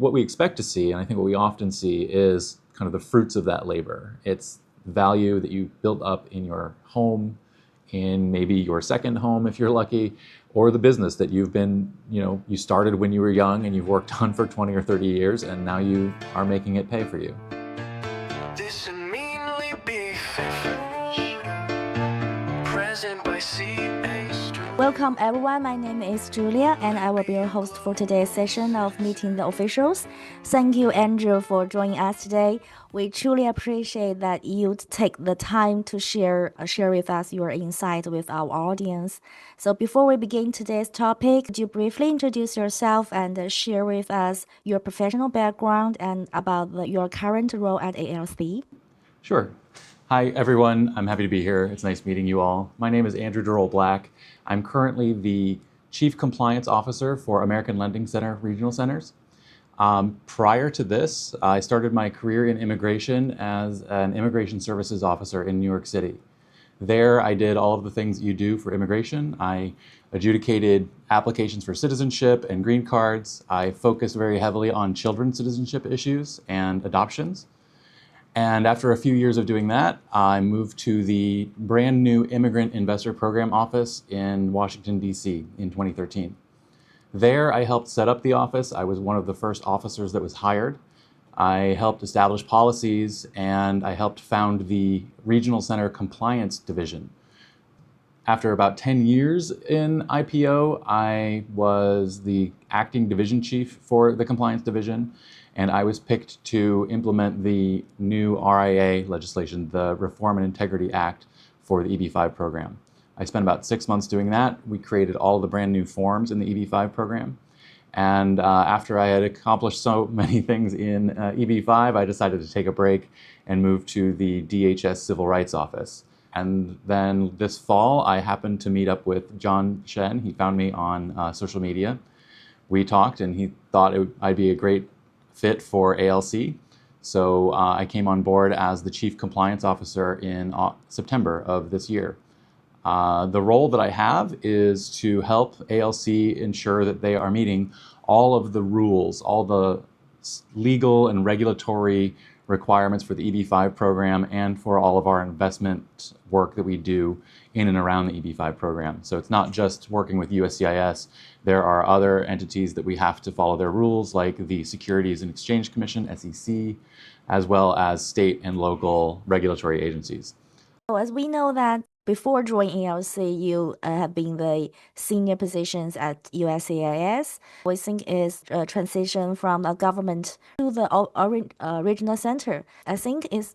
What we expect to see, and I think what we often see, is kind of the fruits of that labor. It's value that you built up in your home, in maybe your second home if you're lucky, or the business that you've been, you started when you were young and you've worked on for 20 or 30 years, and now you are making it pay for you. Welcome everyone, my name is Julia and I will be your host for today's session of Meeting the Officials. Thank you, Andrew, for joining us today. We truly appreciate that you take the time to share with us your insight with our audience. So before we begin today's topic, could you briefly introduce yourself and share with us your professional background and about your current role at ALC? Sure. Hi, everyone. I'm happy to be here. It's nice meeting you all. My name is Andrew Diroll Black. I'm currently the Chief Compliance Officer for American Lending Center Regional Centers. Prior to this, I started my career in immigration as an immigration services officer in New York City. There, I did all of the things you do for immigration. I adjudicated applications for citizenship and green cards. I focused very heavily on children's citizenship issues and adoptions. And after a few years of doing that, I moved to the brand new Immigrant Investor Program office in Washington, D.C. in 2013. There, I helped set up the office. I was one of the first officers that was hired. I helped establish policies, and I helped found the Regional Center Compliance Division. After about 10 years in IPO, I was the acting division chief for the Compliance Division, and I was picked to implement the new RIA legislation, the Reform and Integrity Act for the EB-5 program. I spent about 6 months doing that. We created all the brand new forms in the EB-5 program. And after I had accomplished so many things in EB-5, I decided to take a break and move to the DHS Civil Rights Office. And then this fall, I happened to meet up with John Shen. He found me on social media. We talked, and he thought I'd be a great fit for ALC. So I came on board as the Chief Compliance Officer in September of this year. The role that I have is to help ALC ensure that they are meeting all of the rules, all the legal and regulatory requirements for the EB-5 program and for all of our investment work that we do in and around the EB-5 program. So it's not just working with USCIS. There are other entities that we have to follow their rules, like the Securities and Exchange Commission, SEC, as well as state and local regulatory agencies. So as we know that before joining ALC, you have been the senior positions at USCIS. We think is a transition from a government to the regional center. I think it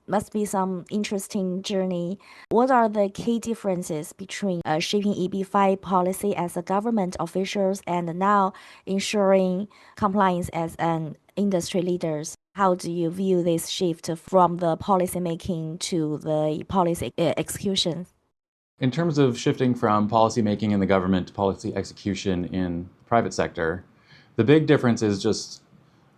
must be some interesting journey. What are the key differences between shaping EB-5 policy as a government officials and now ensuring compliance as an industry leaders? How do you view this shift from the policy making to the policy execution? In terms of shifting from policy making in the government to policy execution in the private sector, the big difference is just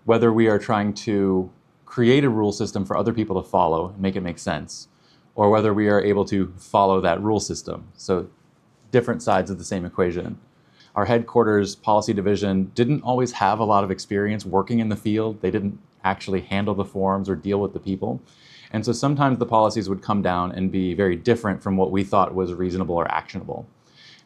whether we are trying to create a rule system for other people to follow and make it make sense, or whether we are able to follow that rule system. So different sides of the same equation. Our headquarters policy division didn't always have a lot of experience working in the field. They didn't actually handle the forms or deal with the people. And so sometimes the policies would come down and be very different from what we thought was reasonable or actionable.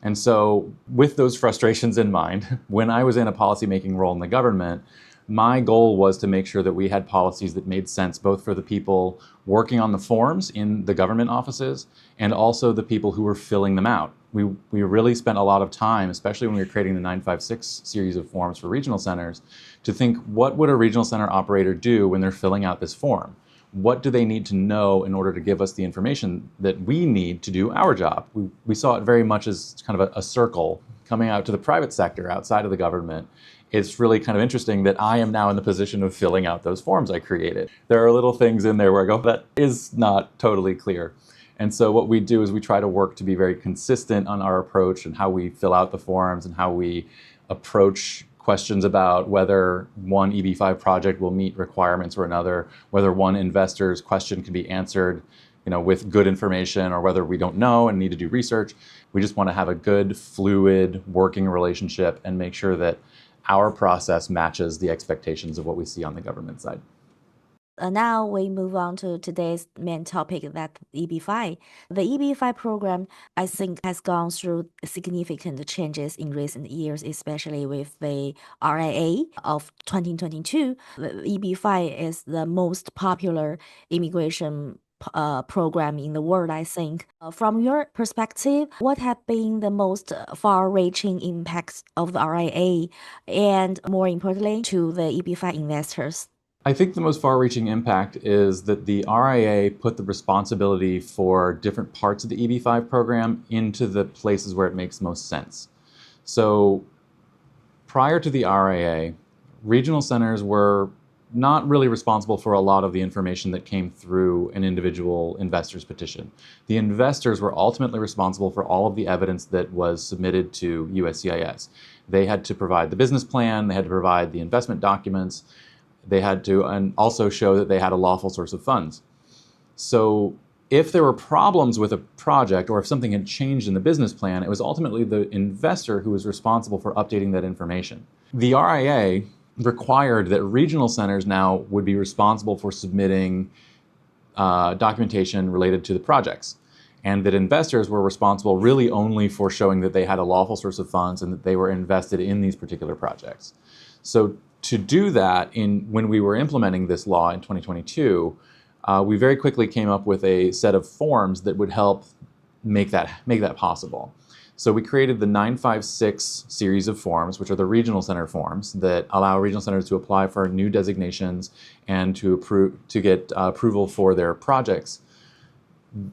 And so with those frustrations in mind, when I was in a policymaking role in the government, my goal was to make sure that we had policies that made sense both for the people working on the forms in the government offices and also the people who were filling them out. We really spent a lot of time, especially when we were creating the 956 series of forms for regional centers, to think, what would a regional center operator do when they're filling out this form? What do they need to know in order to give us the information that we need to do our job? We saw it very much as kind of a circle coming out to the private sector outside of the government. It's really kind of interesting that I am now in the position of filling out those forms I created. There are little things in there where I go, that is not totally clear. And so what we do is we try to work to be very consistent on our approach and how we fill out the forms and how we approach questions about whether one EB-5 project will meet requirements or another, whether one investor's question can be answered with good information or whether we don't know and need to do research. We just want to have a good, fluid working relationship and make sure that our process matches the expectations of what we see on the government side. Now we move on to today's main topic, that EB-5. The EB-5 program, I think, has gone through significant changes in recent years, especially with the RIA of 2022. The EB-5 is the most popular immigration program in the world, I think. From your perspective, what have been the most far-reaching impacts of the RIA, and more importantly, to the EB-5 investors? I think the most far-reaching impact is that the RIA put the responsibility for different parts of the EB-5 program into the places where it makes most sense. So prior to the RIA, regional centers were not really responsible for a lot of the information that came through an individual investor's petition. The investors were ultimately responsible for all of the evidence that was submitted to USCIS. They had to provide the business plan, they had to provide the investment documents, they had to and also show that they had a lawful source of funds. So if there were problems with a project or if something had changed in the business plan, it was ultimately the investor who was responsible for updating that information. The RIA required that regional centers now would be responsible for submitting documentation related to the projects, and that investors were responsible really only for showing that they had a lawful source of funds and that they were invested in these particular projects. So to do that, when we were implementing this law in 2022, we very quickly came up with a set of forms that would help make that possible. So we created the 956 series of forms, which are the regional center forms that allow regional centers to apply for new designations and to get approval for their projects.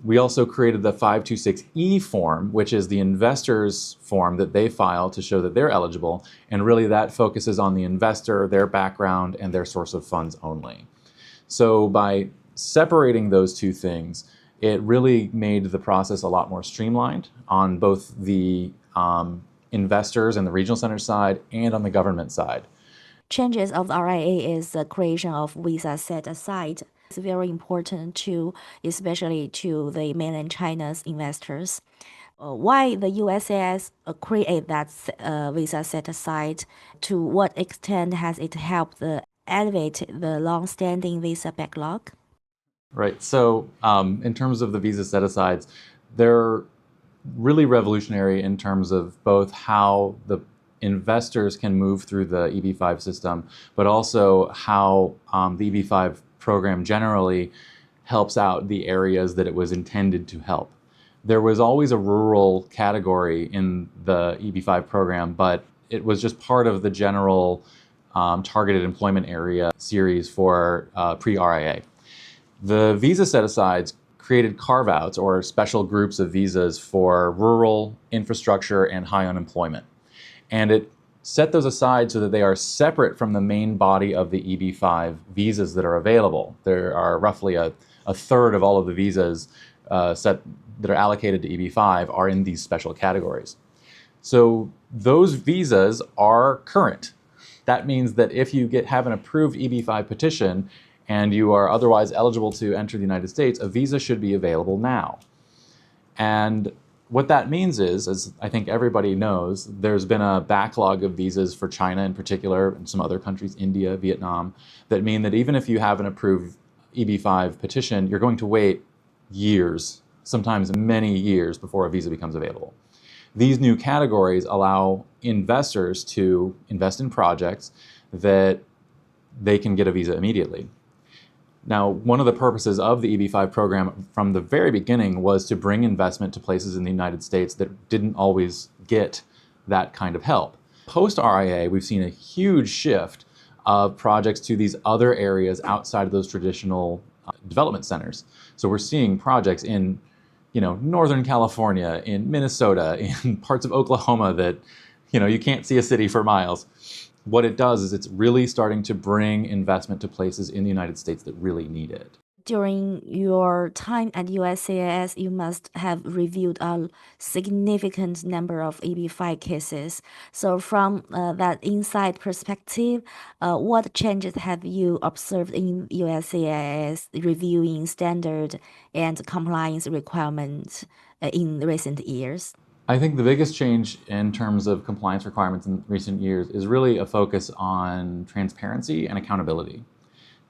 We also created the 526E form, which is the investor's form that they file to show that they're eligible, and really that focuses on the investor, their background, and their source of funds only. So by separating those two things, it really made the process a lot more streamlined on both the investors and the regional center side and on the government side. Changes of the RIA is the creation of visa set aside. It's very important especially to the mainland China's investors. Why the USCIS create that visa set aside? To what extent has it helped elevate the long-standing visa backlog? Right. So in terms of the visa set-asides, they're really revolutionary in terms of both how the investors can move through the EB-5 system, but also how the EB-5 program generally helps out the areas that it was intended to help. There was always a rural category in the EB-5 program, but it was just part of the general targeted employment area series for pre-RIA. The visa set-asides created carve-outs or special groups of visas for rural, infrastructure, and high unemployment. And it set those aside so that they are separate from the main body of the EB-5 visas that are available. There are roughly a third of all of the visas that are allocated to EB-5 are in these special categories. So those visas are current. That means that if you have an approved EB-5 petition and you are otherwise eligible to enter the United States, a visa should be available now. And what that means is, as I think everybody knows, there's been a backlog of visas for China in particular, and some other countries, India, Vietnam, that mean that even if you have an approved EB-5 petition, you're going to wait years, sometimes many years, before a visa becomes available. These new categories allow investors to invest in projects that they can get a visa immediately. Now, one of the purposes of the EB-5 program from the very beginning was to bring investment to places in the United States that didn't always get that kind of help. Post-RIA, we've seen a huge shift of projects to these other areas outside of those traditional development centers. So we're seeing projects in Northern California, in Minnesota, in parts of Oklahoma that you can't see a city for miles. What it does is it's really starting to bring investment to places in the United States that really need it. During your time at USCIS, you must have reviewed a significant number of EB-5 cases. So from that inside perspective, what changes have you observed in USCIS reviewing standard and compliance requirements in recent years? I think the biggest change in terms of compliance requirements in recent years is really a focus on transparency and accountability.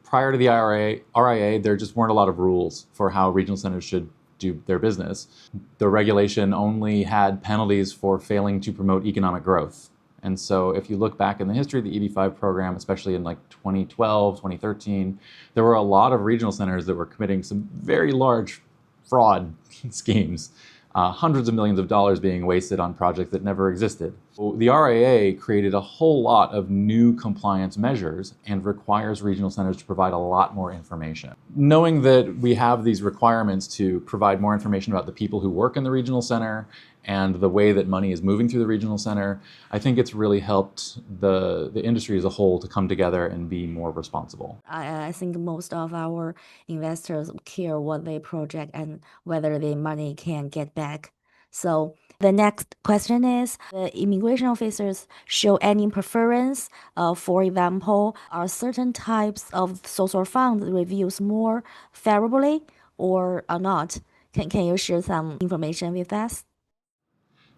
Prior to the RIA, there just weren't a lot of rules for how regional centers should do their business. The regulation only had penalties for failing to promote economic growth. And so if you look back in the history of the EB-5 program, especially in like 2012, 2013, there were a lot of regional centers that were committing some very large fraud schemes. Hundreds of millions of dollars being wasted on projects that never existed. The RIA created a whole lot of new compliance measures and requires regional centers to provide a lot more information. Knowing that we have these requirements to provide more information about the people who work in the regional center and the way that money is moving through the regional center, I think it's really helped the industry as a whole to come together and be more responsible. I think most of our investors care what they project and whether the money can get back. So the next question is, the immigration officers show any preference? For example, are certain types of social funds reviews more favorably or are not? Can you share some information with us?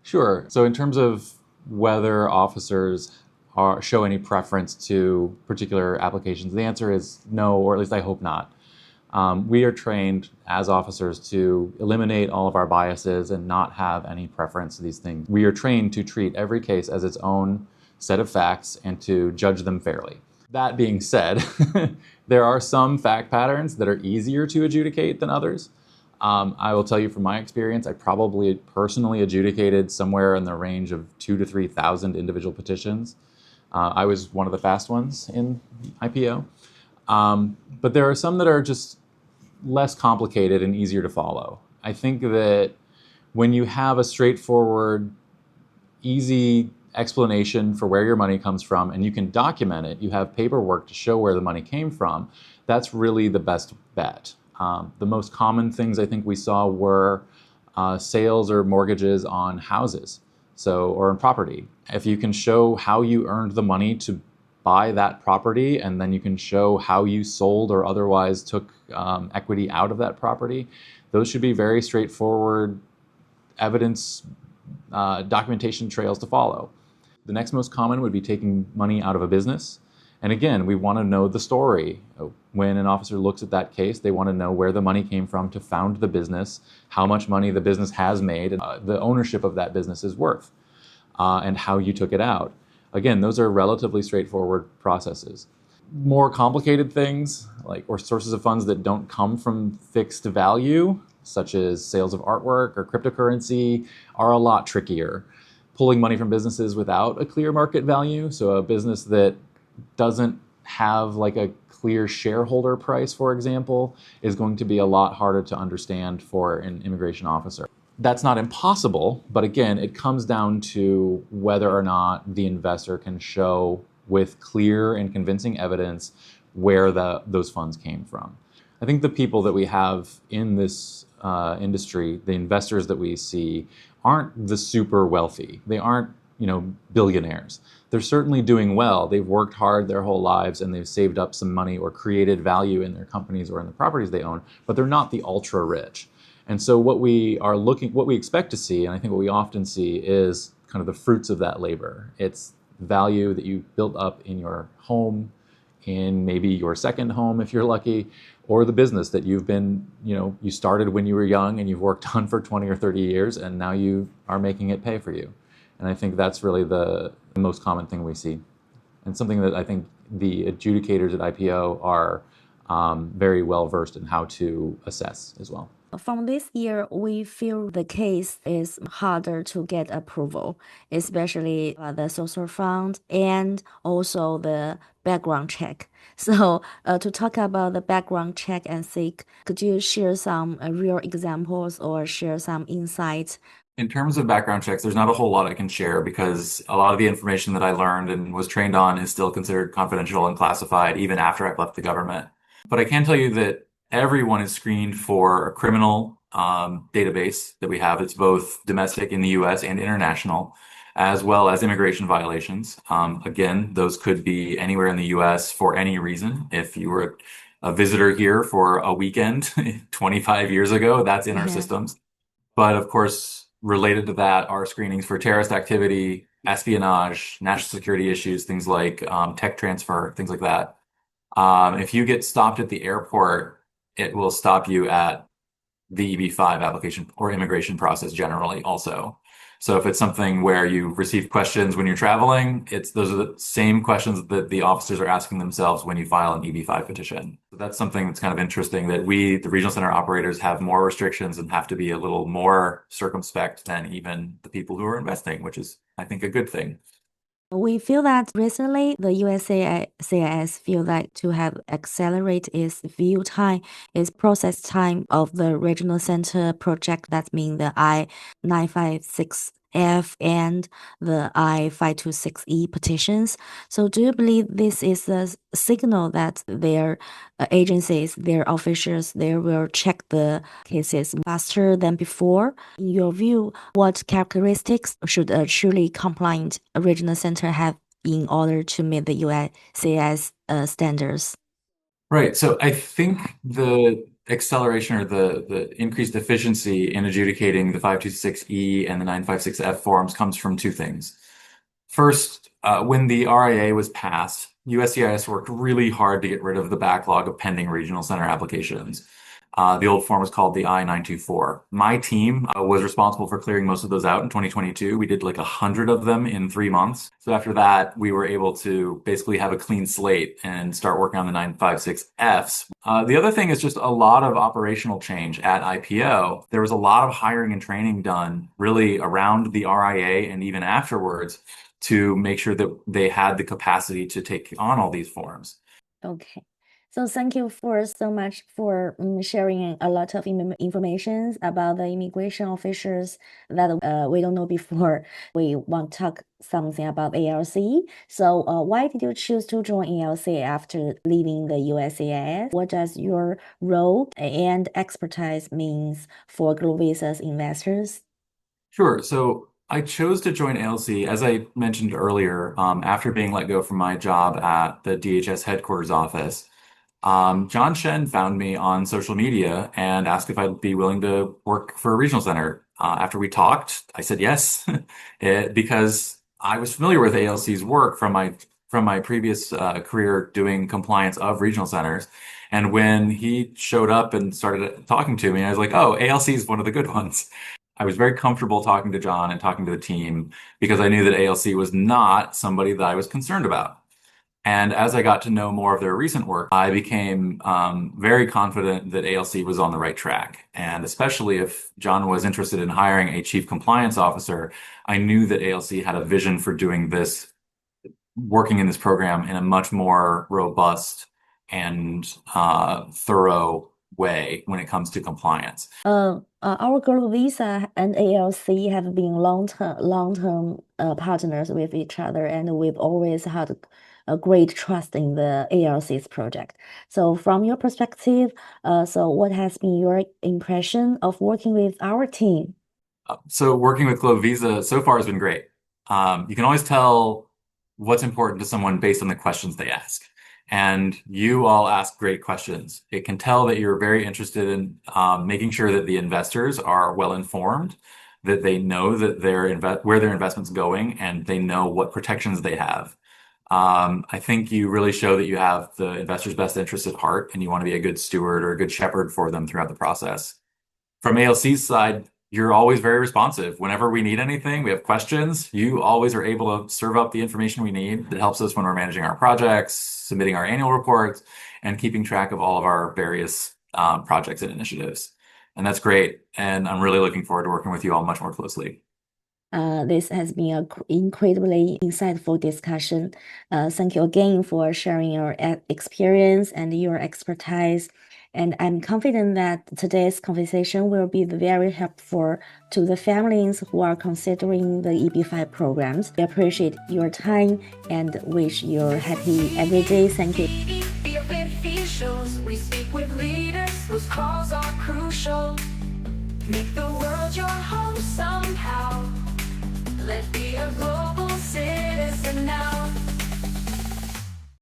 Sure. So in terms of whether officers show any preference to particular applications, the answer is no, or at least I hope not. We are trained as officers to eliminate all of our biases and not have any preference to these things. We are trained to treat every case as its own set of facts and to judge them fairly. That being said, there are some fact patterns that are easier to adjudicate than others. I will tell you from my experience, I probably personally adjudicated somewhere in the range of 2,000 to 3,000 individual petitions. I was one of the fast ones in IPO. But there are some that are just less complicated and easier to follow. I think that when you have a straightforward, easy explanation for where your money comes from and you can document it, you have paperwork to show where the money came from, that's really the best bet. The most common things I think we saw were sales or mortgages on houses, or on property. If you can show how you earned the money to buy that property, and then you can show how you sold or otherwise took equity out of that property, those should be very straightforward evidence documentation trails to follow. The next most common would be taking money out of a business. And again, we want to know the story. When an officer looks at that case, they want to know where the money came from to found the business, how much money the business has made, and the ownership of that business is worth, and how you took it out. Again, those are relatively straightforward processes. More complicated things, or sources of funds that don't come from fixed value, such as sales of artwork or cryptocurrency, are a lot trickier. Pulling money from businesses without a clear market value, so a business that doesn't have a clear shareholder price, for example, is going to be a lot harder to understand for an immigration officer. That's not impossible, but again, it comes down to whether or not the investor can show with clear and convincing evidence where those funds came from. I think the people that we have in this industry, the investors that we see, aren't the super wealthy. They aren't, billionaires. They're certainly doing well. They've worked hard their whole lives and they've saved up some money or created value in their companies or in the properties they own, but they're not the ultra rich. And so what we expect to see, and I think what we often see, is kind of the fruits of that labor. It's value that you built up in your home, in maybe your second home if you're lucky, or the business that you've been, you started when you were young and you've worked on for 20 or 30 years and now you are making it pay for you. And I think that's really the most common thing we see, and something that I think the adjudicators at IPO are very well versed in how to assess as well. From this year, we feel the case is harder to get approval, especially the social fund and also the background check. So to talk about the background check and seek, could you share some real examples or share some insights? In terms of background checks, there's not a whole lot I can share because a lot of the information that I learned and was trained on is still considered confidential and classified even after I've left the government. But I can tell you that everyone is screened for a criminal database that we have. It's both domestic in the US and international, as well as immigration violations. Again, those could be anywhere in the US for any reason. If you were a visitor here for a weekend 25 years ago, that's in our systems. But of course, related to that are screenings for terrorist activity, espionage, national security issues, things like tech transfer, things like that. If you get stopped at the airport, it will stop you at the EB-5 application or immigration process generally also. So if it's something where you receive questions when you're traveling, those are the same questions that the officers are asking themselves when you file an EB-5 petition. So that's something that's kind of interesting, that we, the regional center operators, have more restrictions and have to be a little more circumspect than even the people who are investing, which is, I think, a good thing. We feel that recently the USCIS feel like to have accelerated its view time, its process time of the regional center project. That means the I-956F and the I-526E petitions. So do you believe this is a signal that their agencies, their officials, they will check the cases faster than before? In your view, what characteristics should a truly compliant regional center have in order to meet the USCIS standards? Right. So I think the acceleration or the increased efficiency in adjudicating the 526E and the 956F forms comes from two things. First, when the RIA was passed, USCIS worked really hard to get rid of the backlog of pending regional center applications. The old form was called the I-924. My team was responsible for clearing most of those out in 2022. We did like 100 of them in 3 months. So after that, we were able to basically have a clean slate and start working on the 956Fs. The other thing is just a lot of operational change at IPO. There was a lot of hiring and training done really around the RIA and even afterwards to make sure that they had the capacity to take on all these forms. Okay. So thank you so much for sharing a lot of information about the immigration officials that we don't know before. We want to talk something about ALC. So why did you choose to join ALC after leaving the USCIS? What does your role and expertise means for Global Visa's investors? Sure. So I chose to join ALC, as I mentioned earlier, after being let go from my job at the DHS headquarters office. John Shen found me on social media and asked if I'd be willing to work for a regional center. After we talked, I said yes, because I was familiar with ALC's work from my previous career doing compliance of regional centers. And when he showed up and started talking to me, I was like, oh, ALC is one of the good ones. I was very comfortable talking to John and talking to the team because I knew that ALC was not somebody that I was concerned about. And as I got to know more of their recent work, I became very confident that ALC was on the right track. And especially if John was interested in hiring a chief compliance officer, I knew that ALC had a vision for doing this, working in this program in a much more robust and thorough way when it comes to compliance. Our Global Visa and ALC have been long-term partners with each other, and we've always had a great trust in the ALC's project. So from your perspective, so what has been your impression of working with our team? So working with Global Visa so far has been great. You can always tell what's important to someone based on the questions they ask. And you all ask great questions. It can tell that you're very interested in making sure that the investors are well informed, that they know that where their investment's going, and they know what protections they have. I think you really show that you have the investors' best interests at heart, and you want to be a good steward or a good shepherd for them throughout the process. From ALC's side, you're always very responsive. Whenever we need anything, we have questions, you always are able to serve up the information we need. It helps us when we're managing our projects, submitting our annual reports, and keeping track of all of our various projects and initiatives. And that's great. And I'm really looking forward to working with you all much more closely. This has been an incredibly insightful discussion. Thank you again for sharing your experience and your expertise. And I'm confident that today's conversation will be very helpful to the families who are considering the EB-5 programs. We appreciate your time and wish you happy every day. Thank you. We speak with leaders whose calls are crucial. Make the world your home somehow. Let's be a global citizen now.